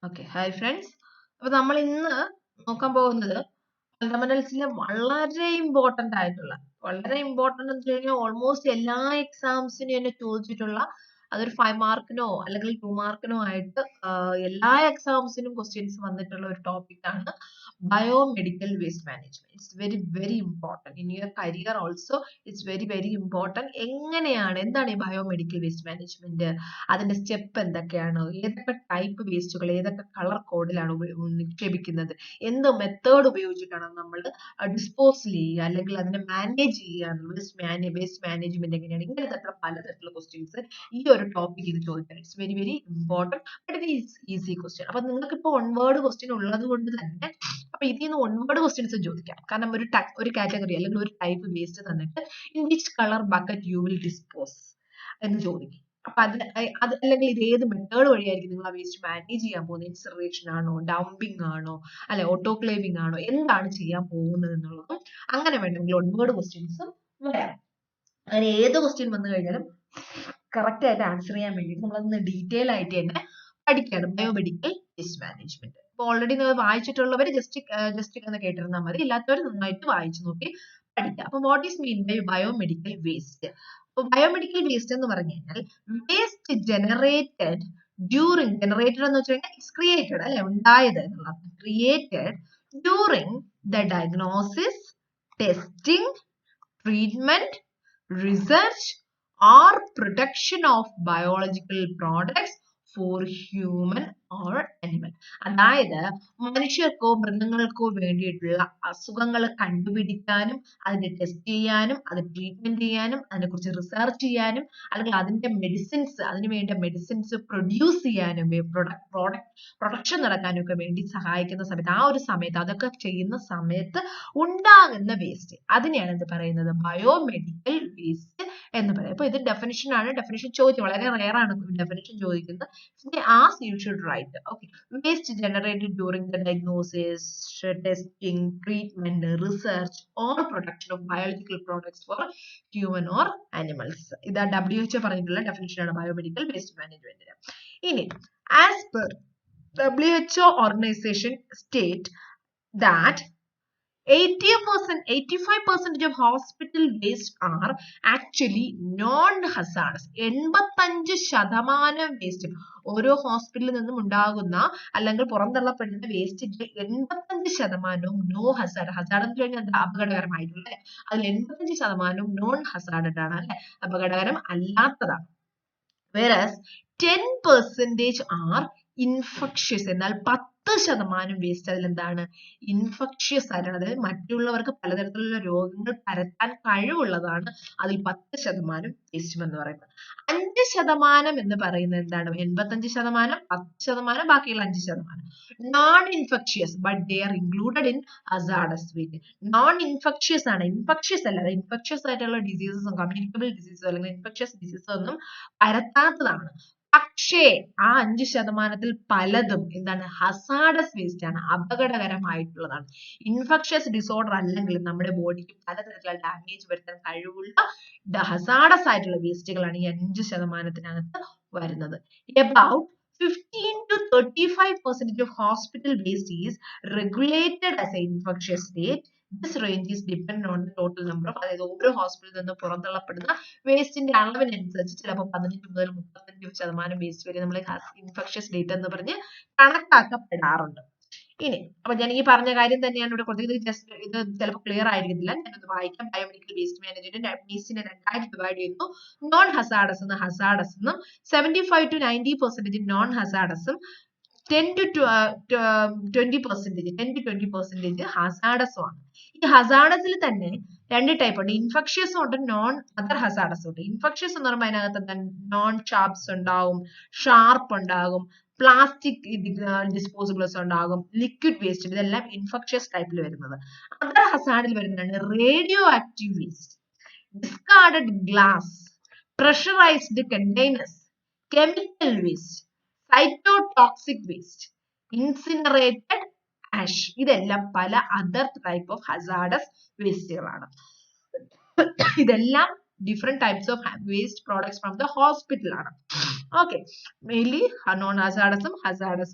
Okay, hi friends. അപ്പോൾ നമ്മൾ ഇന്ന് നോക്കാൻ പോകുന്നത് ഫണ്ടമെന്റൽസിലെ വളരെ ഇമ്പോർട്ടന്റ് ആയിട്ടുള്ള എന്ന് വെച്ച് കഴിഞ്ഞാൽ ഓൾമോസ്റ്റ് എല്ലാ എക്സാംസിനും തന്നെ ചോദിച്ചിട്ടുള്ള അതൊരു 5 മാർക്കിനോ അല്ലെങ്കിൽ 2 മാർക്കിനോ ആയിട്ട് എല്ലാ എക്സാംസിനും ക്വസ്റ്റ്യൻസ് വന്നിട്ടുള്ള ഒരു ടോപ്പിക് ആണ് biomedical waste management. It's very important in your career also. It's very important. എന്താണ് ഈ ബയോമെഡിക്കൽ വേസ്റ്റ് മാനേജ്മെന്റ്, അതിന്റെ സ്റ്റെപ്പ് എന്തൊക്കെയാണ്, ഏതൊക്കെ ടൈപ്പ് വേസ്റ്റുകൾ ഏതൊക്കെ കളർ കോഡിലാണ് നിക്ഷേപിക്കുന്നത്, എന്ത് മെത്തേഡ് ഉപയോഗിച്ചിട്ടാണ് നമ്മൾ ഡിസ്പോസൽ ചെയ്യുക അല്ലെങ്കിൽ അതിനെ മാനേജ് ചെയ്യുക, വേസ്റ്റ് മാനേജ്മെന്റ് എങ്ങനെയാണ്, ഇങ്ങനത്തെ പലതരത്തിലുള്ള ക്വസ്റ്റ്യൻസ് ഈ ഒരു ടോപ്പിക് ഇത് ചോദിക്കാൻ. It's very important, but it is easy question. അപ്പൊ നിങ്ങൾക്ക് ഇപ്പോൾ 1 വേർഡ് ക്വസ്റ്റ്യൻ ഉള്ളത് കൊണ്ട് തന്നെ അപ്പൊ ഇതിൽ നിന്ന് 1 വേർഡ് ക്വസ്റ്റ്യൻസ് ചോദിക്കാം. കാരണം ഒരു കാറ്റഗറി അല്ലെങ്കിൽ ഒരു ടൈപ്പ് വേസ്റ്റ് തന്നിട്ട് in which colour bucket you will dispose എന്ന് ചോദിക്കും. അപ്പൊ അത് അല്ലെങ്കിൽ ഇത് ഏത് മെത്തേഡ് വഴിയായിരിക്കും നിങ്ങൾ ആ വേസ്റ്റ് മാനേജ് ചെയ്യാൻ പോകുന്നത്? ഇൻസിനറേഷൻ ആണോ, ഡംപിംഗ് ആണോ, അല്ലെ ഓട്ടോക്ലേവിംഗ് ആണോ, എന്താണ് ചെയ്യാൻ പോകുന്നത് എന്നുള്ളതും അങ്ങനെ വേണമെങ്കിൽ 1 വേർഡ് ക്വസ്റ്റ്യൻസും വരാം. അങ്ങനെ ഏത് ക്വസ്റ്റ്യൻ വന്നു കഴിഞ്ഞാലും കറക്റ്റ് ആയിട്ട് ആൻസർ ചെയ്യാൻ വേണ്ടിയിട്ട് നമ്മളതൊന്ന് ഡീറ്റെയിൽ ആയിട്ട് തന്നെ പഠിക്കണം ബയോമെഡിക്കൽ വേസ്റ്റ് മാനേജ്മെന്റ്. അപ്പൊ ഓൾറെഡി നിങ്ങൾ വായിച്ചിട്ടുള്ളവർ ജസ്റ്റ് ഒന്ന് കേട്ടിരുന്നാൽ മതി, ഇല്ലാത്തവർ നന്നായിട്ട് വായിച്ചു നോക്കി പഠിക്കുക. അപ്പൊ what is mean by biomedical waste? അപ്പൊ ബയോമെഡിക്കൽ വേസ്റ്റ് എന്ന് പറഞ്ഞു കഴിഞ്ഞാൽ വേസ്റ്റ് ജനറേറ്റഡ് ജനറേറ്റഡ് എന്ന് വെച്ച് കഴിഞ്ഞാൽ ഇറ്റ്സ് ക്രിയേറ്റഡ്, അല്ലെ, ഉണ്ടായത് എന്നുള്ള created during the diagnosis, testing, treatment, research or production of biological products for human or animal. അതായത് മനുഷ്യർക്കോ മൃഗങ്ങൾക്കോ വേണ്ടിയിട്ടുള്ള അസുഖങ്ങൾ കണ്ടുപിടിക്കാനും അതിനെ ടെസ്റ്റ് ചെയ്യാനും അത് ട്രീറ്റ്മെന്റ് ചെയ്യാനും അതിനെക്കുറിച്ച് റിസർച്ച് ചെയ്യാനും അല്ലെങ്കിൽ അതിന്റെ അതിനു വേണ്ട മെഡിസിൻസ് പ്രൊഡ്യൂസ് ചെയ്യാനും പ്രൊഡക്ഷൻ നടക്കാനും ഒക്കെ വേണ്ടി സഹായിക്കുന്ന സമയത്ത്, ആ ഒരു സമയത്ത് അതൊക്കെ ചെയ്യുന്ന സമയത്ത് ഉണ്ടാകുന്ന വേസ്റ്റ് അതിനെയാണ് എന്ത് പറയുന്നത്? ബയോമെഡിക്കൽ വേസ്റ്റ് എന്ന് പറയും. അപ്പൊ ഇത് ഡെഫിനിഷൻ ആണ്. ഡെഫിനിഷൻ ചോദിക്കും, വളരെ റെയർ ആണ് ഡെഫിനിഷൻ ചോദിക്കുന്നത്. Ask you should write. Okay, waste generated during the diagnosis, testing, treatment, research or production of biological products for human or animals. ഇതാ WHO പറഞ്ഞിട്ടുള്ള ഡെഫിനിഷൻ ആണ് ബയോമെഡിക്കൽ വേസ്റ്റ് മാനേജ്മെന്റിന്. ഇനി as per WHO organization state that 85% of hospital waste are actually non-hazardous. 85% waste ഓരോ ഹോസ്പിറ്റലിൽ നിന്നും ഉണ്ടാകുന്ന അല്ലെങ്കിൽ പുറന്തള്ളപ്പെടുന്ന വേസ്റ്റിന്റെ 85% നോ ഹസാർഡ്. ഹസാർഡ് എന്ന് കഴിഞ്ഞാൽ എന്താ? അപകടകരമായിട്ടുള്ള. അതിൽ 85% നോൺ ഹസാർഡഡ് ആണ്, അല്ലെ, അപകടകരം അല്ലാത്തതാണ്. Whereas 10% are infectious. എന്നാൽ 10% വേസ്റ്റ് അതിൽ എന്താണ്? ഇൻഫെക്ഷ്യസ് ആയിട്ടാണ്. അതായത് മറ്റുള്ളവർക്ക് പലതരത്തിലുള്ള രോഗങ്ങൾ പരത്താൻ കഴിവുള്ളതാണ് അതിൽ 10% വേസ്റ്റ് എന്ന് പറയുന്നത്. 5% എന്ന് പറയുന്നത് എന്താണ്? 85%, 10%, ബാക്കിയുള്ള 5%. Non infectious but they are included in hazardous waste. Non infectious ആണ്, ഇൻഫെക്ഷ്യസ് അല്ല. ഇൻഫെക്ഷ്യസ് ആയിട്ടുള്ള ഡിസീസസും കമ്മ്യൂണിക്കബിൾ ഡിസീസോ അല്ലെങ്കിൽ ഇൻഫെക്ഷ്യസ് ഡിസീസോ ഒന്നും പരത്താത്തതാണ്. പക്ഷേ ആ 5%-ൽ പലതും എന്താണ്? ഹസാർഡസ് വേസ്റ്റ് ആണ്, അപകടകരമായിട്ടുള്ളതാണ്. ഇൻഫെക്ഷ്യസ് ഡിസോർഡർ അല്ലെങ്കിൽ നമ്മുടെ ബോഡിക്ക് പലതരത്തിലുള്ള ഡാമേജ് വരുത്താൻ കഴിവുള്ള ഹസാർഡസ് ആയിട്ടുള്ള വേസ്റ്റുകളാണ് ഈ 5%-നകത്ത് വരുന്നത്. About 15 to 35% of hospital waste is regulated as an infectious state. This range is dependent on the total number of, അതായത് ഓരോ ഹോസ്പിറ്റലിൽ നിന്ന് പുറന്തള്ളപ്പെടുന്ന വേസ്റ്റിന്റെ അളവിനനുസരിച്ച് ചിലപ്പോൾ 15 മുതൽ 35% വേസ്റ്റ് വരെ നമ്മൾ ഇൻഫെക്ഷ്യസ് ഡേറ്റ് എന്ന് പറഞ്ഞ് കണക്കാക്കപ്പെടാറുണ്ട്. ഇനി അപ്പൊ ഞാൻ ഈ പറഞ്ഞ കാര്യം തന്നെയാണ് ഇവിടെ കൊടുത്തത്. ഇത് ചിലപ്പോൾ ക്ലിയർ ആയിരിക്കത്തില്ല, ഞാനത് വായിക്കാം. ബയോമെഡിക്കൽ വേസ്റ്റ് മാനേജ്മെന്റ് വേസ്റ്റിനെ 2 ഡിവൈഡ് ചെയ്യുന്നു. നോൺ ഹസാർഡസ് എന്നും ഹസാർഡസ് എന്നും. 75 to 90% നോൺ ഹസാർഡസും 10 to 20% ഹസാർഡസും ആണ്. ഈ ഹസാർഡസിൽ തന്നെ 2 ടൈപ്പ് ഉണ്ട്. ഇൻഫെക്ഷ്യസും ഉണ്ട്, നോൺ അതർ ഹസാർഡസും ഉണ്ട്. ഇൻഫെക്ഷ്യസ് എന്ന് പറയുമ്പോൾ അതിനകത്ത് എന്താ? നോൺ ഷാർപ്സ് ഉണ്ടാകും, ഷാർപ്പ് ഉണ്ടാകും, പ്ലാസ്റ്റിക് ഡിസ്പോസിബിൾസ് ഉണ്ടാകും, ലിക്വിഡ് വേസ്റ്റ്, ഇതെല്ലാം ഇൻഫെക്ഷ്യസ് ടൈപ്പിൽ വരുന്നത്. അതർ ഹസാർഡിൽ വരുന്നതാണ് radio active waste, discarded glass, pressurised containers, chemical waste, cytotoxic waste, incinerated ash. ഇതെല്ലാം പല other type of hazardous വേസ്റ്റുകളാണ്. ഇതെല്ലാം different types of waste products from the hospital ആണ്. Okay, mainly non hazardous hazardous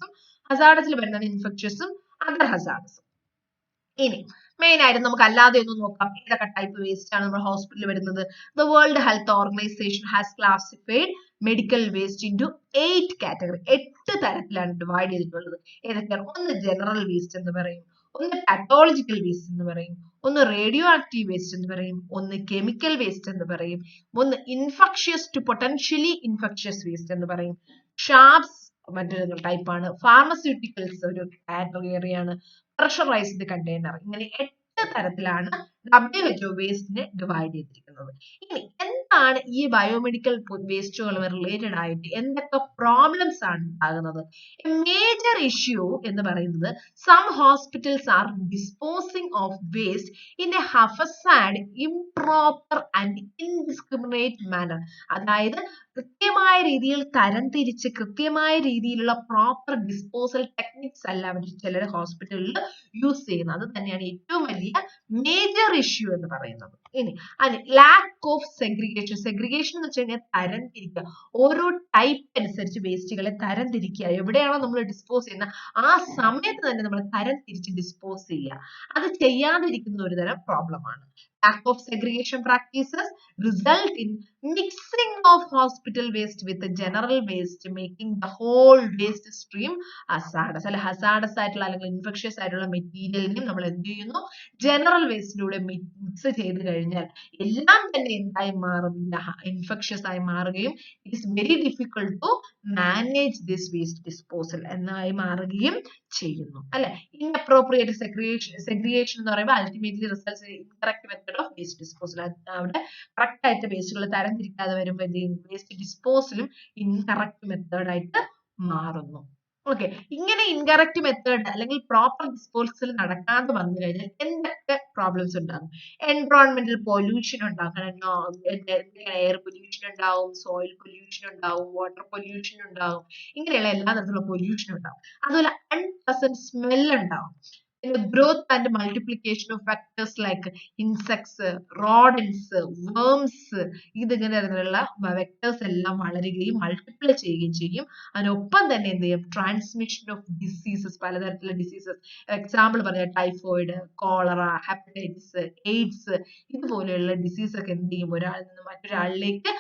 ഹസാർഡസിൽ വരുന്നത് ഇൻഫെക്ഷ്യസും other ഹസാർഡസും. ഇനി main ആയിട്ട് നമുക്ക് അല്ലാതെ ഒന്ന് നോക്കാം ഏതൊക്കെ ടൈപ്പ് വേസ്റ്റ് ആണ് നമ്മുടെ ഹോസ്പിറ്റലിൽ വരുന്നത്. The world health organisation has classified medical waste into 8 category. 8 തരത്തിലാണ് ഡിവൈഡ് ചെയ്തിട്ടുള്ളത്. ഏതൊക്കെയാണ്? ഒന്ന് ജനറൽ വേസ്റ്റ് എന്ന് പറയും, ഒന്ന് പാത്തോളജിക്കൽ വേസ്റ്റ് എന്ന് പറയും, ഒന്ന് റേഡിയോ ആക്റ്റീവ് വേസ്റ്റ് എന്ന് പറയും, ഒന്ന് കെമിക്കൽ വേസ്റ്റ് എന്ന് പറയും, ഒന്ന് infectious to potentially infectious waste എന്ന് പറയും, ഷാർപ്സ് മറ്റൊരു ടൈപ്പാണ്, ഫാർമസ്യൂട്ടിക്കൽസ് ഒരു കാറ്റഗറിയാണ്, പ്രഷറൈസ്ഡ് കണ്ടെയ്നർ. ഇങ്ങനെ 8 തരത്തിലാണ് WHO വേസ്റ്റിനെ ഡിവൈഡ് ചെയ്തിരിക്കുന്നത്. ഇനി എന്താണ് ഈ ബയോമെഡിക്കൽ വേസ്റ്റുകളുമായി റിലേറ്റഡ് ആയിട്ട് എന്തൊക്കെ പ്രോബ്ലംസ് ആണ് ഉണ്ടാകുന്നത്? മേജർ ഇഷ്യൂ എന്ന് പറയുന്നത് some hospitals are disposing of waste in a haphazard improper and indiscriminate manner. അതായത് കൃത്യമായ രീതിയിൽ തരംതിരിച്ച് കൃത്യമായ രീതിയിലുള്ള പ്രോപ്പർ ഡിസ്പോസൽ ടെക്നിക്സ് അല്ല അവർ ചില ഹോസ്പിറ്റലിൽ യൂസ് ചെയ്യുന്നത്. അത് തന്നെയാണ് ഏറ്റവും വലിയ മേജർ ഇഷ്യൂ എന്ന് പറയുന്നത്. ഇനി ലാക്ക് ഓഫ് സെഗ്രിഗേഷൻ. സെഗ്രിഗേഷൻ എന്ന് വെച്ച് കഴിഞ്ഞാൽ തരംതിരിക്കുക, ഓരോ ടൈപ്പ് അനുസരിച്ച് വേസ്റ്റുകളെ തരംതിരിക്കുക. എവിടെയാണോ നമ്മൾ ഡിസ്പോസ് ചെയ്യുന്നത് ആ സമയത്ത് തന്നെ നമ്മൾ തരംതിരിച്ച് ഡിസ്പോസ് ചെയ്യുക. അത് ചെയ്യാതിരിക്കുന്ന ഒരു തരം പ്രോബ്ലമാണ്. Lack of segregation practices result in mixing of hospital waste with the general waste, making the whole waste stream hazardous. അല്ലെ hazardous ആയിട്ടുള്ള അല്ലെങ്കിൽ infectious ആയിട്ടുള്ള മെറ്റീരിയലിനെ നമ്മൾ എന്ത് ചെയ്യുന്നു? ജനറൽ വേസ്റ്റിലൂടെ മിക്സ് ചെയ്ത് കഴിഞ്ഞാൽ എല്ലാം തന്നെ എന്തായി മാറും? ഇൻഫെക്ഷ്യസ് ആയി മാറുകയും it is very difficult to manage this waste disposal എന്നായി മാറുകയും ചെയ്യുന്നു. അല്ലെ ഇൻഅപ്രോപ്രിയേറ്റ് സെഗ്രിഗേഷൻ എന്ന് പറയുമ്പോൾ ultimately results in incorrect method of waste disposal. അവിടെ കറക്റ്റ് ആയിട്ട് വേസ്റ്റുകൾ തരംതിരിക്കാതെ വരുമ്പോൾ വേസ്റ്റ് ഡിസ്പോസലും ഇൻകറക്റ്റ് മെത്തേഡ് ആയിട്ട് മാറുന്നു. ഓക്കെ, ഇങ്ങനെ ഇൻകറക്റ്റ് മെത്തേഡ് അല്ലെങ്കിൽ പ്രോപ്പർ ഡിസ്പോസൽ നടക്കാതെ വന്നു കഴിഞ്ഞാൽ എന്തൊക്കെ പ്രോബ്ലംസ് ഉണ്ടാകും? എൻവയോൺമെന്റൽ പൊല്യൂഷൻ ഉണ്ടാകും, എയർ പൊല്യൂഷൻ ഉണ്ടാവും, സോയിൽ പൊല്യൂഷൻ ഉണ്ടാവും, വാട്ടർ പൊല്യൂഷൻ ഉണ്ടാവും, ഇങ്ങനെയുള്ള എല്ലാ തരത്തിലുള്ള പൊല്യൂഷൻ ഉണ്ടാവും. അതുപോലെ അൺപ്ലസന്റ് സ്മെൽ ഉണ്ടാവും. Growth and multiplication of factors like insects, rodents, worms, ഇതിങ്ങനെയുള്ള വെക്ടേഴ്സ് എല്ലാം വളരുകയും മൾട്ടിപ്ലൈ ചെയ്യുകയും ചെയ്യും. അതിനൊപ്പം തന്നെ എന്ത് ചെയ്യും? ട്രാൻസ്മിഷൻ ഓഫ് ഡിസീസസ്, പലതരത്തിലുള്ള ഡിസീസസ്, എക്സാമ്പിൾ പറയാം ടൈഫോയിഡ്, കോളറ, ഹെപ്പറ്റൈറ്റിസ്, എയ്ഡ്സ്, ഇതുപോലെയുള്ള ഡിസീസ് ഒക്കെ എന്ത് ചെയ്യും? ഒരാളിൽ നിന്ന് മറ്റൊരാളിലേക്ക്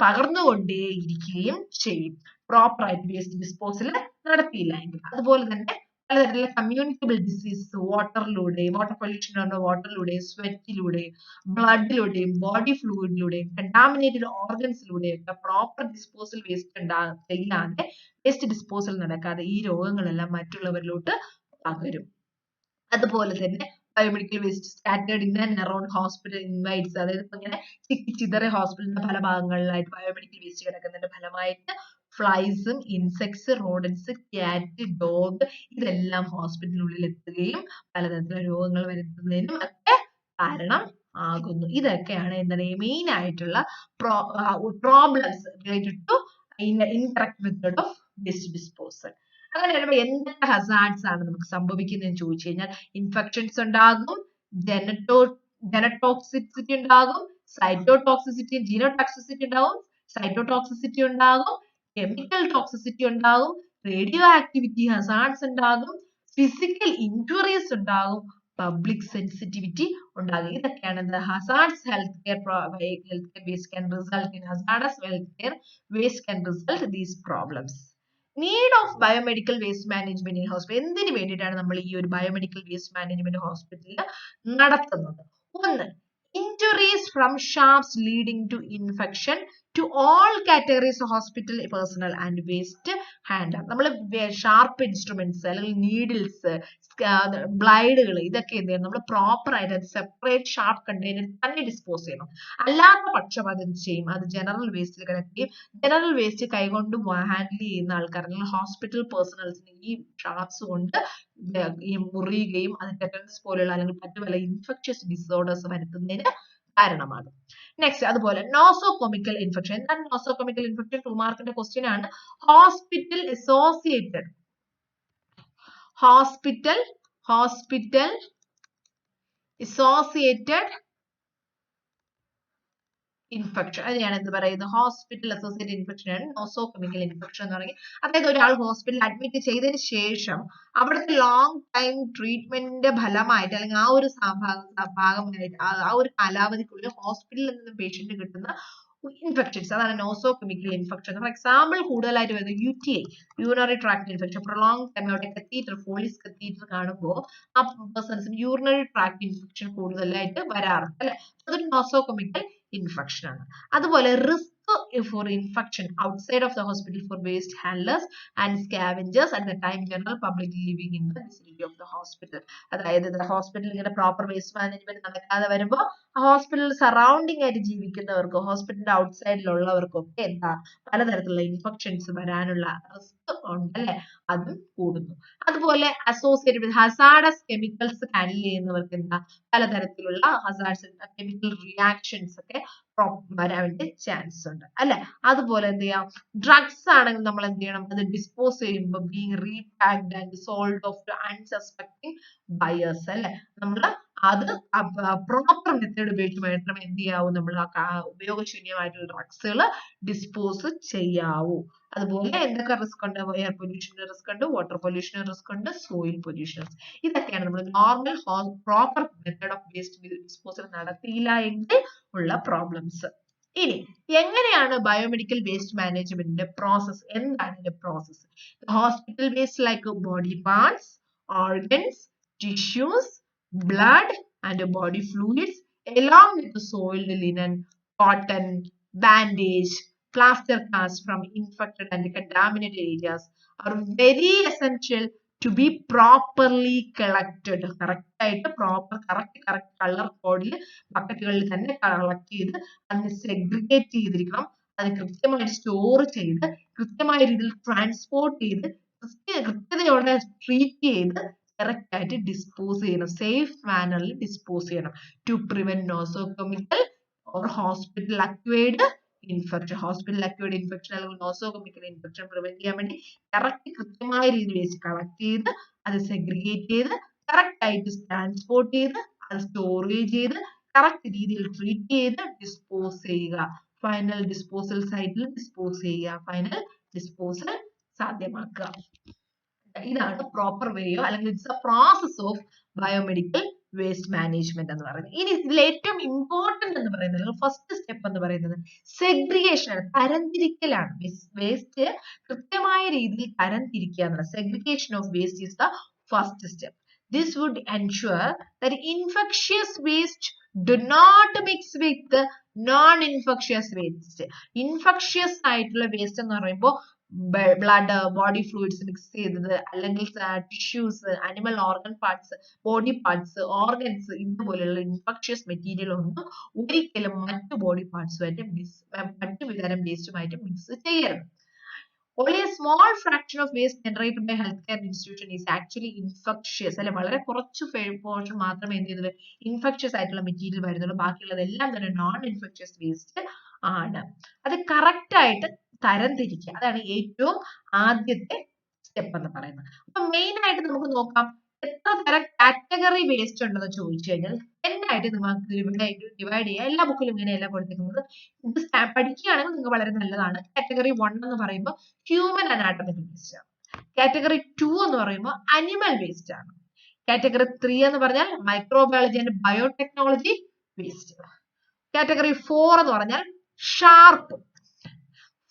പകർന്നുകൊണ്ടേയിരിക്കുകയും ചെയ്യും പ്രോപ്പർ ആയിട്ട് വേസ്റ്റ് ഡിസ്പോസൽ നടത്തിയില്ല എങ്കിൽ. അതുപോലെ തന്നെ പലതരത്തിലുള്ള കമ്മ്യൂണിക്കബിൾ ഡിസീസസ് വാട്ടറിലൂടെയും, വാട്ടർ പൊല്യൂഷൻ വാട്ടറിലൂടെയും, സ്വെറ്റിലൂടെയും, ബ്ലഡിലൂടെയും, ബോഡി ഫ്ലൂയിഡിലൂടെയും, കണ്ടാമിനേറ്റഡ് ഓർഗൻസിലൂടെയും ഒക്കെ പ്രോപ്പർ ഡിസ്പോസൽ വേസ്റ്റ് ചെയ്യാതെ വേസ്റ്റ് ഡിസ്പോസൽ നടക്കാതെ ഈ രോഗങ്ങളെല്ലാം മറ്റുള്ളവരിലോട്ട് പകരും. അതുപോലെ തന്നെ biomedical waste scattered in and around hospital environs, അതായത് ഇപ്പൊ ഇങ്ങനെ ചിതറി ഹോസ്പിറ്റലിന്റെ പല ഭാഗങ്ങളിലായിട്ട് ബയോമെഡിക്കൽ വേസ്റ്റ് കിടക്കുന്നതിന്റെ ഫലമായിട്ട് ഫ്ലൈസും, ഇൻസെക്ട്സ്, റോഡൻസ്, ക്യാറ്റ്, ഡോഗ് ഇതെല്ലാം ഹോസ്പിറ്റലിനുള്ളിൽ എത്തുകയും പലതരത്തിലുള്ള രോഗങ്ങൾ വരുത്തുന്നതിനും ഒക്കെ കാരണം ആകുന്നു. ഇതൊക്കെയാണ് എന്താണ് മെയിൻ ആയിട്ടുള്ള problems related to incorrect method of waste disposal. അങ്ങനെ വരുമ്പോൾ എന്തൊക്കെ ഹസാർഡ്സ് ആണ് നമുക്ക് സംഭവിക്കുന്നതെന്ന് ചോദിച്ചു കഴിഞ്ഞാൽ ഇൻഫെക്ഷൻസ് ഉണ്ടാകും, ജെനറ്റോക്സിസിറ്റി ഉണ്ടാകും, സൈറ്റോടോക്സിസിറ്റി, ജീനോടോക്സിസിറ്റി ഉണ്ടാകും, സൈറ്റോടോക്സിസിറ്റി ഉണ്ടാകും, കെമിക്കൽ ടോക്സിസിറ്റി ഉണ്ടാകും, റേഡിയോ ആക്ടിവിറ്റി ഹസാർഡ്സ് ഉണ്ടാകും, ഫിസിക്കൽ ഇൻജുറീസ് ഉണ്ടാകും, പബ്ലിക് സെൻസിറ്റിവിറ്റി ഉണ്ടാകും. ഇതൊക്കെയാണ് എന്താ hazards health care waste can result in hazardous healthcare waste can result these problems. Need of biomedical waste management in hospital. എന്തിനു വേണ്ടിയിട്ടാണ് നമ്മൾ ഈ ഒരു ബയോമെഡിക്കൽ വേസ്റ്റ് മാനേജ്മെന്റ് ഹോസ്പിറ്റലിൽ നടത്തുന്നത്? ഒന്ന്, injuries from sharps leading to infection to all categories of hospital personnel and waste handler. നമ്മൾ sharp instruments അല്ലെങ്കിൽ നീഡിൽസ്, ബ്ലൈഡുകൾ ഇതൊക്കെ എന്ത് ചെയ്യണം? നമ്മൾ പ്രോപ്പർ ആയിട്ട് സെപ്പറേറ്റ് ഷാർപ്പ് കണ്ടെയ്നർ തന്നെ ഡിസ്പോസ് ചെയ്യണം. അല്ലാത്ത പക്ഷം അത് എന്ത് ചെയ്യും? അത് ജനറൽ വേസ്റ്റിൽ കിടക്കുകയും ജനറൽ വേസ്റ്റ് കൈകൊണ്ട് ഹാൻഡിൽ ചെയ്യുന്ന ആൾക്കാർ അല്ലെങ്കിൽ ഹോസ്പിറ്റൽ പേഴ്സണൽസിന് ഈ ഷാർപ്സ് കൊണ്ട് മുറിയുകയും അത് ടെറ്റനസ് പോലെയുള്ള അല്ലെങ്കിൽ മറ്റു പല ഇൻഫെക്ഷ്യസ് ഡിസോർഡേഴ്സ് വരുത്തുന്നതിന് കാരണമാകും. നെക്സ്റ്റ്, അതുപോലെ നോസോകോമിക്കൽ ഇൻഫെക്ഷൻ. എന്താണ് നോസോകോമിക്കൽ ഇൻഫെക്ഷൻ? 2 മാർക്കിന്റെ ക്വസ്റ്റ്യൻ ആണ്. Hospital associated infection. അതിനെയാണ് എന്ത് പറയുന്നത്? ഹോസ്പിറ്റൽ അസോസിയേറ്റഡ് ഇൻഫെക്ഷൻ ആണ് നോസോകെമിക്കൽ ഇൻഫെക്ഷൻ എന്ന് പറയുന്നത്. അതായത് ഒരാൾ ഹോസ്പിറ്റലിൽ അഡ്മിറ്റ് ചെയ്തതിന് ശേഷം അവിടുത്തെ ലോങ് ടൈം ട്രീറ്റ്മെന്റിന്റെ ഫലമായിട്ട് അല്ലെങ്കിൽ ആ ഒരു ഭാഗമായിട്ട് ആ ഒരു കാലാവധിക്കുള്ളിൽ ഹോസ്പിറ്റലിൽ നിന്ന് പേഷ്യന്റ് കിട്ടുന്ന ഇൻഫെക്ഷൻസ്, അതാണ് നോസോകെമിക്കൽ ഇൻഫെക്ഷൻ. ഫോർ എക്സാമ്പിൾ കൂടുതലായിട്ട് വരുന്നത് UTI, urinary tract infection. Prolong time അവിടെ കത്തീറ്റർ, ഫോളിസ് കത്തീറ്റർ കാണുമ്പോൾ ആ പേഴ്സൺസിന് യൂറിനറി ട്രാക്ട് ഇൻഫെക്ഷൻ കൂടുതലായിട്ട് വരാറുണ്ട് അല്ലെ. അതൊരു നോസോകെമിക്കൽ ഇൻഫെക്ഷൻ ആണ്. അതുപോലെ risk for infection outside of the hospital for waste handlers and scavengers at the time general public living in the vicinity of the hospital. അതായത് ഹോസ്പിറ്റലിൽ ഇങ്ങനെ പ്രോപ്പർ വേസ്റ്റ് മാനേജ്മെന്റ് നടക്കാതെ വരുമ്പോൾ ഹോസ്പിറ്റൽ സറൗണ്ടിങ് ആയിട്ട് ജീവിക്കുന്നവർക്ക്, ഹോസ്പിറ്റലിന്റെ ഔട്ട്സൈഡിലുള്ളവർക്കും ഒക്കെ എന്താ പലതരത്തിലുള്ള ഇൻഫെക്ഷൻസ് വരാനുള്ള റിസ്ക് ഉണ്ട് അല്ലെ, അതും കൂടുന്നു. അതുപോലെ associated with hazardous chemicals handle ചെയ്യുന്നവർക്ക് എന്താ പലതരത്തിലുള്ള ഹസാർഡ്സ് കെമിക്കൽ റിയാക്ഷൻസ് ഒക്കെ വരാൻ വേണ്ടി ചാൻസ് ഉണ്ട് അല്ലെ. അതുപോലെ എന്ത് ചെയ്യാം, ഡ്രഗ്സ് ആണെങ്കിൽ നമ്മൾ എന്ത് ചെയ്യണം, അത് ഡിസ്പോസ് ചെയ്യുമ്പോൾ being repacked and sold off to unsuspecting buyers അല്ലെ. നമ്മൾ അത് പ്രോപ്പർ മെത്തേഡ് ഉപയോഗിച്ച് മാത്രമേ എന്ത് ചെയ്യാവൂ, നമ്മൾ ഉപയോഗശൂന്യമായിട്ടുള്ള ഡ്രഗ്സുകൾ ഡിസ്പോസ് ചെയ്യാവൂ. അതുപോലെ എന്തൊക്കെ റിസ്ക് ഉണ്ട്? എയർ പൊല്യൂഷന്റെ റിസ്ക് ഉണ്ട്, വാട്ടർ പൊല്യൂഷന്റെ റിസ്ക് ഉണ്ട്, സോയിൽ പൊല്യൂഷൻ. ഇതൊക്കെയാണ് നമ്മൾ normal proper method of waste disposal നടത്തിയില്ല എങ്കിൽ ഉള്ള പ്രോബ്ലംസ്. ഇനി എങ്ങനെയാണ് ബയോമെഡിക്കൽ വേസ്റ്റ് മാനേജ്മെന്റിന്റെ പ്രോസസ്? എന്താണ് ഇതിന്റെ process? Hospital waste like body parts, organs, tissues, blood and body fluids along with the soiled linen, cotton, bandage, plaster cast from infected and contaminated areas are very essential to be properly collected. Correct ആയിട്ട് proper correct color code ബക്കറ്റുകളിൽ തന്നെ collect ചെയ്ത് അതിനെ segregate ചെയ്തിരിക്കണം. അത് കൃത്യമായി store ചെയ്ത് കൃത്യമായ രീതിയിൽ ട്രാൻസ്പോർട്ട് ചെയ്ത് കൃത്യതയോടെ ട്രീറ്റ് ചെയ്ത് കറക്റ്റ് ആയിട്ട് ഡിസ്പോസ് ചെയ്യണം, സേഫ് മാനറിൽ ഡിസ്പോസ് ചെയ്യണം. To prevent nosocomial or hospital acquired infection. Hospital acquired infection അല്ലെങ്കിൽ നോസോകെമിക്കൽ ഇൻഫെക്ഷൻ പ്രിവെന്റ് ചെയ്യാൻ വേണ്ടി കൃത്യമായ രീതിയിൽ വെച്ച് കളക്ട് ചെയ്ത് അത് സെഗ്രിഗേറ്റ് ചെയ്ത് കറക്റ്റ് ആയിട്ട് ട്രാൻസ്പോർട്ട് ചെയ്ത് അത് സ്റ്റോറേജ് ചെയ്ത് കറക്റ്റ് രീതിയിൽ ട്രീറ്റ് ചെയ്ത് ഡിസ്പോസ് ചെയ്യുക. ഫൈനൽ ഡിസ്പോസൽ സൈറ്റിൽ ഡിസ്പോസ് ചെയ്യുക, ഫൈനൽ ഡിസ്പോസൽ സാധ്യമാക്കുക. ഇതാണ് പ്രോപ്പർ വേയോ അല്ലെങ്കിൽ it's A process of biomedical waste management എന്ന് പറയുന്നത്. ഇനി ഇതിൽ ഏറ്റവും ഇമ്പോർട്ടന്റ് എന്ന് പറയുന്നത് ഫസ്റ്റ് സ്റ്റെപ്പ് എന്ന് പറയുന്നത് സെഗ്രിഗേഷൻ ആണ്, തരംതിരിക്കലാണ്. വേസ്റ്റ് കൃത്യമായ രീതിയിൽ തരംതിരിക്കുക എന്നുള്ള segregation of waste is the first step. This would ensure that infectious waste do not mix with non-infectious waste. Infectious ആയിട്ടുള്ള വേസ്റ്റ് എന്ന് പറയുമ്പോൾ ബ്ലഡ്, ബോഡി ഫ്ലൂയിഡ്സ് മിക്സ് ചെയ്തത്, അല്ലെങ്കിൽ tissues, animal organ parts, body parts, organs, ഇതുപോലെയുള്ള infectious material ഒന്നും ഒരിക്കലും മറ്റു body പാർട്സുമായിട്ട് മറ്റു വിതരം വേസ്റ്റുമായിട്ട് മിക്സ് ചെയ്യരുത്. Only a small fraction of waste generated by healthcare institution is actually infectious. അല്ലെ, വളരെ കുറച്ച് പോർഷൻ മാത്രമേ എന്ത് ചെയ്തുള്ളൂ, ഇൻഫെക്ഷ്യസ് ആയിട്ടുള്ള മെറ്റീരിയൽ വരുന്നുള്ളൂ. ബാക്കിയുള്ളതെല്ലാം തന്നെ നോൺ ഇൻഫെക്ഷ്യസ് വേസ്റ്റ് ആണ്. അത് കറക്റ്റ് ആയിട്ട് തരംതിരിക്കുക, അതാണ് ഏറ്റവും ആദ്യത്തെ സ്റ്റെപ്പ് എന്ന് പറയുന്നത്. അപ്പൊ മെയിൻ ആയിട്ട് നമുക്ക് നോക്കാം എത്ര തരം കാറ്റഗറി വേസ്റ്റ് ഉണ്ടെന്ന് ചോദിച്ചു കഴിഞ്ഞാൽ 10 ആയിട്ട് നിങ്ങൾക്ക് ഡിവൈഡ് ചെയ്യാം. എല്ലാ ബുക്കിലും ഇങ്ങനെയല്ല കൊടുത്തിരിക്കുന്നത്. ഇത് പഠിക്കുകയാണെങ്കിൽ നിങ്ങൾക്ക് വളരെ നല്ലതാണ്. കാറ്റഗറി 1 എന്ന് പറയുമ്പോൾ ഹ്യൂമൻ അനാട്ടമിക്കൽ വേസ്റ്റ് ആണ്. കാറ്റഗറി 2 എന്ന് പറയുമ്പോൾ അനിമൽ വേസ്റ്റ് ആണ്. കാറ്റഗറി 3 എന്ന് പറഞ്ഞാൽ microbiology and biotechnology waste. Category 4 എന്ന് പറഞ്ഞാൽ ഷാർപ്പ്.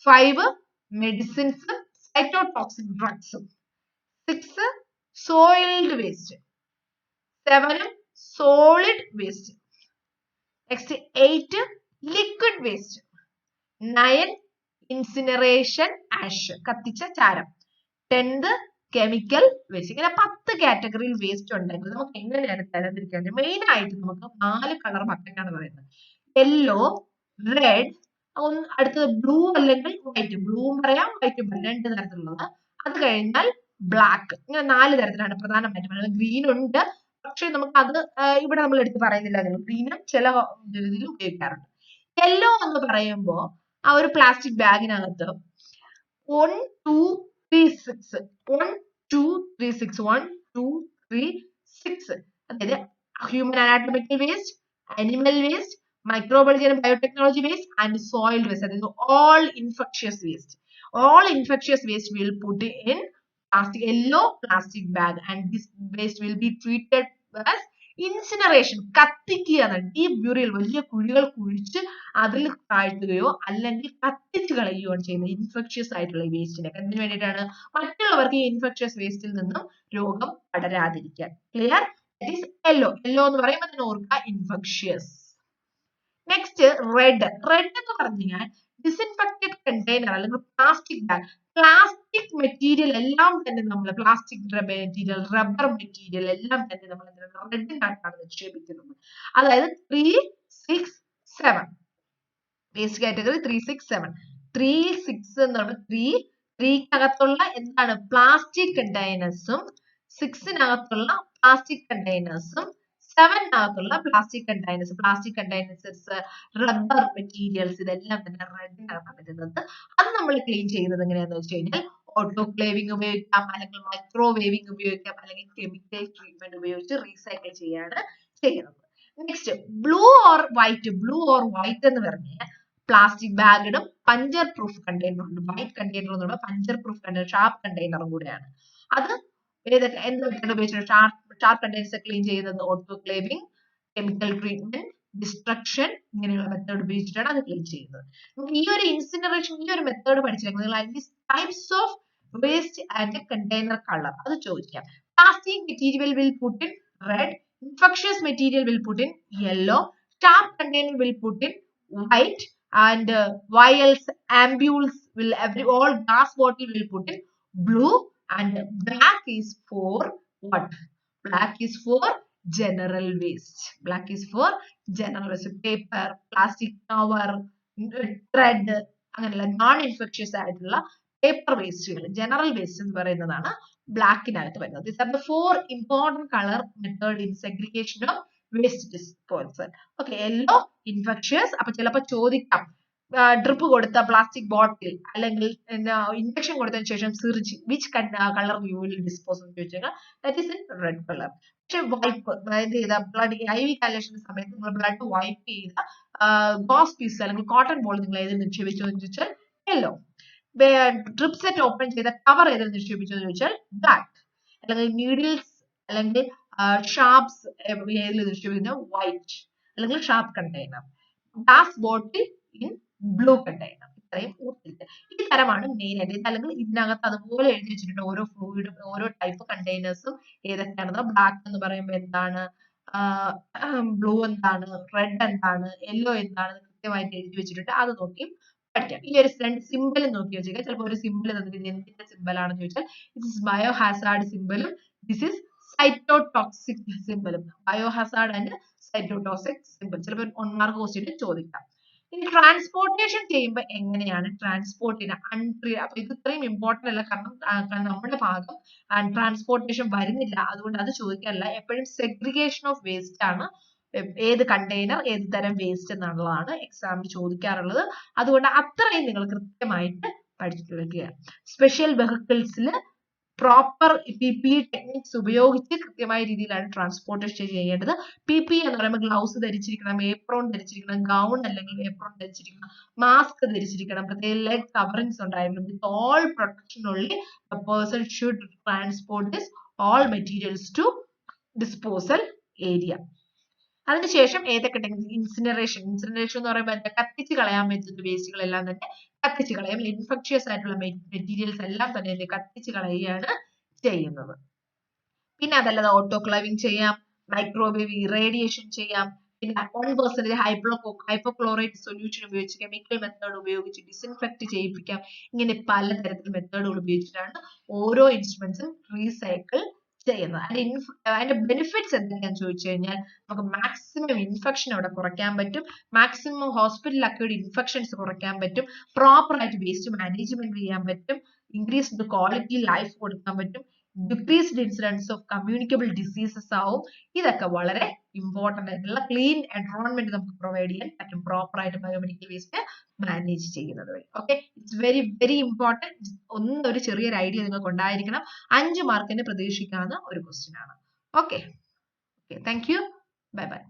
5 മെഡിസിൻസ്, സൈറ്റോടോക്സിക് ഡ്രഗ്സും. 6 soiled waste. 7 solid waste. Next 8 liquid waste. 9 incineration ash, കത്തിച്ച ചാരം. 10th chemical waste. ഇങ്ങനെ 10 കാറ്റഗറിയിൽ വേസ്റ്റ് ഉണ്ടെങ്കിൽ നമുക്ക് എങ്ങനെയാണ് തരംതിരിക്കാൻ? മെയിൻ ആയിട്ട് നമുക്ക് 4 കളർ ബക്കറ്റാണ് പറയുന്നത്. യെല്ലോ, റെഡ്, അടുത്തത് ബ്ലൂ അല്ലെങ്കിൽ വൈറ്റ്. ബ്ലൂവും പറയാം വൈറ്റും പറയാം, 2 തരത്തിലുള്ളത്. അത് കഴിഞ്ഞാൽ ബ്ലാക്ക്. ഇങ്ങനെ 4 തരത്തിലാണ് പ്രധാനമായിട്ടും പറയുന്നത്. ഗ്രീൻ ഉണ്ട്, പക്ഷെ നമുക്ക് അത് ഇവിടെ നമ്മൾ എടുത്ത് പറയുന്നില്ല. ഗ്രീനും ചില രീതിയിൽ ഉപയോഗിക്കാറുണ്ട്. യെല്ലോ എന്ന് പറയുമ്പോൾ ആ ഒരു പ്ലാസ്റ്റിക് ബാഗിനകത്ത് 1 2 3 6 1 2 3 6 1 2 3 6 അതായത് human anatomical waste, animal waste, microbiology and biotechnology waste, and soil waste. That is all infectious waste. All infectious waste will put in plastic, yellow plastic bag, and this waste will be treated as incineration, കത്തിക്കുകയാണ്. Deep burial, വലിയ കുഴികൾ കുഴിച്ച് അതിൽ താഴ്ത്തുകയോ അല്ലെങ്കിൽ കത്തിച്ച് കളയുകയാണ് ചെയ്യുന്നത് infectious ആയിട്ടുള്ള വേസ്റ്റിനെ. എന്തിനു വേണ്ടിയിട്ടാണ്? മറ്റുള്ളവർക്ക് ഈ ഇൻഫെക്ഷ്യസ് വേസ്റ്റിൽ നിന്നും രോഗം പടരാതിരിക്കാൻ. Clear? That is yellow. Yellow എന്ന് പറയുമ്പോൾ തന്നെ ഓർക്കുക ഇൻഫെക്ഷ്യസ്. Next red. റെഡ് എന്ന് പറഞ്ഞു കഴിഞ്ഞാൽ ഡിസിൻഫെക്റ്റഡ് കണ്ടെയ്നർ അല്ലെങ്കിൽ പ്ലാസ്റ്റിക് ബാഗ്. പ്ലാസ്റ്റിക് മെറ്റീരിയൽ എല്ലാം തന്നെ നമ്മൾ പ്ലാസ്റ്റിക് മെറ്റീരിയൽ, റബ്ബർ മെറ്റീരിയൽ എല്ലാം തന്നെ നമ്മൾ റെഡിനകത്താണ് നിക്ഷേപിക്കുന്നത്. അതായത് 367 വേസ്റ്റ് കാറ്റഗറി 367. 36 എന്നാണ് 3-ക്കകത്തുള്ള എന്താണ് പ്ലാസ്റ്റിക് കണ്ടെയ്നേഴ്സും 6-നകത്തുള്ള പ്ലാസ്റ്റിക് കണ്ടെയ്നേഴ്സും 7-നകത്തുള്ള plastic containers. Plastic containers, rubber materials ഇതെല്ലാം തന്നെ റെഡിനകത്താണ് വരുന്നത്. അത് നമ്മൾ ക്ലീൻ ചെയ്യുന്നത് എങ്ങനെയാണെന്ന് വെച്ച് കഴിഞ്ഞാൽ ഓട്ടോക്ലേവിംഗ് ഉപയോഗിക്കാം, അല്ലെങ്കിൽ മൈക്രോവേവിംഗ് ഉപയോഗിക്കാം, അല്ലെങ്കിൽ കെമിക്കൽ ട്രീറ്റ്മെന്റ് ഉപയോഗിച്ച് റീസൈക്കിൾ ചെയ്യാണ് ചെയ്യുന്നത്. Next blue or white. Blue or white എന്ന് പറഞ്ഞാൽ പ്ലാസ്റ്റിക് ബാഗിനും പഞ്ചർ പ്രൂഫ് കണ്ടെയ്നർ ഉണ്ട്. വൈറ്റ് കണ്ടെയ്നർ എന്നുള്ള പഞ്ചർ പ്രൂഫ് കണ്ടെയ്നർ, ഷാർപ്പ് കണ്ടെയ്നറും കൂടെയാണ്. അത് ഏതൊക്കെ എന്ത് മെത്തേഡ് ഉപയോഗിച്ചാണ് ഷാർപ്പ് കണ്ടെയ്നേഴ്സ് ക്ലീൻ ചെയ്യുന്നത്? ഓട്ടോക്ലേവിംഗ്, കെമിക്കൽ ട്രീറ്റ്മെന്റ്, ഡിസ്ട്രക്ഷൻ, ഇങ്ങനെയുള്ള മെത്തേഡ് ഉപയോഗിച്ചിട്ടാണ് അത് ക്ലീൻ ചെയ്യുന്നത്. നമുക്ക് ഈ ഒരു ഇൻസിനറേഷൻ, ഈ ഒരു മെത്തേഡ് പഠിച്ചില്ലെങ്കിൽ നിങ്ങൾ types of waste and container colour അത് ചോദിക്കാം. Plastic material will put in red, infectious material will put in yellow, sharp container will put in white, and vials, ampules will all glass bottle will put in blue, and black is for what? Black is for general waste. Black is for general waste. Paper, plastic cover, thread, അങ്ങനെയുള്ള non infectious ആയിട്ടുള്ള paper വേസ്റ്റുകൾ, general waste എന്ന് പറയുന്നതാണ് ബ്ലാക്കിനകത്ത് വരുന്നത്. These are the 4 important color method in segregation of waste disposal. Okay, yellow infectious. അപ്പൊ ചിലപ്പോൾ ചോദിക്കാം drip കൊടുത്ത പ്ലാസ്റ്റിക് ബോട്ടിൽ അല്ലെങ്കിൽ ഇൻജെക്ഷൻ കൊടുത്തതിന് ശേഷം syringe which colour you will dispose എന്ന് ചോദിച്ചാൽ that is in red colour. പക്ഷെ വൈപ്പ്, അതായത് ബ്ലഡ് IV കാലേഷൻ സമയത്ത് നിങ്ങൾ ബ്ലഡ് വൈപ്പ് ചെയ്ത ഗോസ് പീസ് അല്ലെങ്കിൽ കോട്ടൺ ബോൾ നിങ്ങൾ ഏതിൽ നിക്ഷേപിച്ചു എന്ന് ചോദിച്ചാൽ യെല്ലോ. ഡ്രിപ്പ് സെറ്റ് ഓപ്പൺ ചെയ്ത കവർ ഏതിൽ നിക്ഷേപിച്ചു എന്ന് ചോദിച്ചാൽ ബ്ലാക്ക്. അല്ലെങ്കിൽ നീഡിൽസ് അല്ലെങ്കിൽ ഷാർപ്സ് ഏതിൽ നിക്ഷേപിക്കുന്നത് വൈറ്റ് അല്ലെങ്കിൽ sharp container. Glass bottle in blue container. ഇത്രയും ഈ തരമാണ് മെയിൻ ആയിട്ട്. അല്ലെങ്കിൽ ഇതിനകത്ത് അതുപോലെ എഴുതി വെച്ചിട്ടുണ്ട് ഓരോ ഫ്ലൂയിഡും ഓരോ ടൈപ്പ് കണ്ടെയ്നേഴ്സും ഏതൊക്കെയാണെന്ന്. ബ്ലാക്ക് എന്ന് പറയുമ്പോൾ എന്താണ്, ബ്ലൂ എന്താണ്, റെഡ് എന്താണ്, യെല്ലോ എന്താണ് കൃത്യമായിട്ട് എഴുതി വെച്ചിട്ടുണ്ട്. അത് നോക്കി പഠിക്കാം. ഈ ഒരു രണ്ട് സിമ്പിൾ നോക്കി വെച്ചാൽ ചിലപ്പോൾ ഒരു സിമ്പിൾ തന്നിട്ട് എന്തിന്റെ സിമ്പിൾ ആണെന്ന് ചോദിച്ചാൽ ദിസ് ഇസ് ബയോ ഹാസാർഡ് സിമ്പിളും ദിസ് ഇസ് സൈറ്റോടോക്സിക് സിമ്പിളും. Biohazard and cytotoxic symbol ചിലപ്പോൾ 1 മാർക്ക് ക്വസ്റ്റ്യൻ ചോദിക്കാം. ഇനി ട്രാൻസ്പോർട്ടേഷൻ ചെയ്യുമ്പോൾ എങ്ങനെയാണ് ട്രാൻസ്പോർട്ട് ചെയ്യുന്നത്? അപ്പൊ ഇത് ഇത്രയും ഇമ്പോർട്ടന്റ് അല്ല, കാരണം നമ്മുടെ ഭാഗം ട്രാൻസ്പോർട്ടേഷൻ വരുന്നില്ല, അതുകൊണ്ട് അത് ചോദിക്കാറില്ല. എപ്പോഴും സെഗ്രിഗേഷൻ ഓഫ് വേസ്റ്റ് ആണ് ഏത് കണ്ടെയ്നർ ഏത് തരം വേസ്റ്റ് എന്നുള്ളതാണ് എക്സാമിൽ ചോദിക്കാറുള്ളത്. അതുകൊണ്ട് അത്രയും നിങ്ങൾ കൃത്യമായിട്ട് പഠിച്ചു വെക്കുക. സ്പെഷ്യൽ വെഹിക്കിൾസിൽ പ്രോപ്പർ PPE ടെക്നിക്സ് ഉപയോഗിച്ച് കൃത്യമായ രീതിയിലാണ് ട്രാൻസ്പോർട്ടേഷൻ ചെയ്യേണ്ടത്. PPE എന്ന് പറയുമ്പോൾ ഗ്ലൗസ് ധരിച്ചിരിക്കണം, ഏപ്രോൺ ധരിച്ചിരിക്കണം, ഗൗൺ അല്ലെങ്കിൽ ഏപ്രോൺ ധരിച്ചിരിക്കണം, മാസ്ക് ധരിച്ചിരിക്കണം, പ്രത്യേക ലെഗ് കവറിങ്സ് ഉണ്ടായിരുന്നു. With all protection only the person should transport this all materials to disposal area. അതിനുശേഷം ഏതൊക്കെ ഇൻസിനറേഷൻ എന്ന് പറയുമ്പോൾ എന്താ, കത്തിച്ച് കളയാൻ പറ്റുന്ന വേസ്റ്റുകളെല്ലാം തന്നെ കത്തിച്ച് കളയാം. ഇൻഫെക്ഷ്യസ് ആയിട്ടുള്ള മെറ്റീരിയൽസ് എല്ലാം തന്നെ കത്തിച്ച് കളയുകയാണ് ചെയ്യുന്നത്. പിന്നെ അതല്ലാതെ ഓട്ടോക്ലേവിംഗ് ചെയ്യാം, മൈക്രോവേവ് ഇറേഡിയേഷൻ ചെയ്യാം, പിന്നെ 1% ഹൈപ്പോക്ലോറൈറ്റ് സൊല്യൂഷൻ ഉപയോഗിച്ച് കെമിക്കൽ മെത്തേഡ് ഉപയോഗിച്ച് ഡിസിൻഫെക്ട് ചെയ്യിപ്പിക്കാം. ഇങ്ങനെ പലതരത്തിൽ മെത്തേഡുകൾ ഉപയോഗിച്ചിട്ടാണ് ഓരോ ഇൻസ്ട്രുമെന്റ്സും റീസൈക്കിൾ ചെയ്യുന്നത്. അതിന്റെ ബെനിഫിറ്റ്സ് എന്തൊക്കെയാണെന്ന് ചോദിച്ചു കഴിഞ്ഞാൽ നമുക്ക് മാക്സിമം ഇൻഫെക്ഷൻ അവിടെ കുറയ്ക്കാൻ പറ്റും, മാക്സിമം ഹോസ്പിറ്റൽ അക്യൂർഡ് ഇൻഫെക്ഷൻസ് കുറയ്ക്കാൻ പറ്റും, പ്രോപ്പർ ആയിട്ട് വേസ്റ്റ് മാനേജ്മെന്റ് ചെയ്യാൻ പറ്റും, ഇൻക്രീസ്ഡ് ക്വാളിറ്റി ലൈഫ് കൊടുക്കാൻ പറ്റും, decreased incidents of communicable diseases ആവും. ഇതൊക്കെ വളരെ ഇമ്പോർട്ടന്റ് ആയിട്ടുള്ള ക്ലീൻ എൻവയോൺമെന്റ് നമുക്ക് പ്രൊവൈഡ് ചെയ്യാൻ പറ്റും പ്രോപ്പർ ആയിട്ട് ബയോമെഡിക്കൽ വേസ്റ്റ് മാനേജ് ചെയ്യുന്നത് വഴി. Okay, it's very very important. ഒരു ചെറിയൊരു ഐഡിയ നിങ്ങൾക്ക് ഉണ്ടായിരിക്കണം. 5 മാർക്കിന് പ്രതീക്ഷിക്കാവുന്ന ഒരു ക്വസ്റ്റ്യൻ ആണ്. Okay, thank you, bye bye.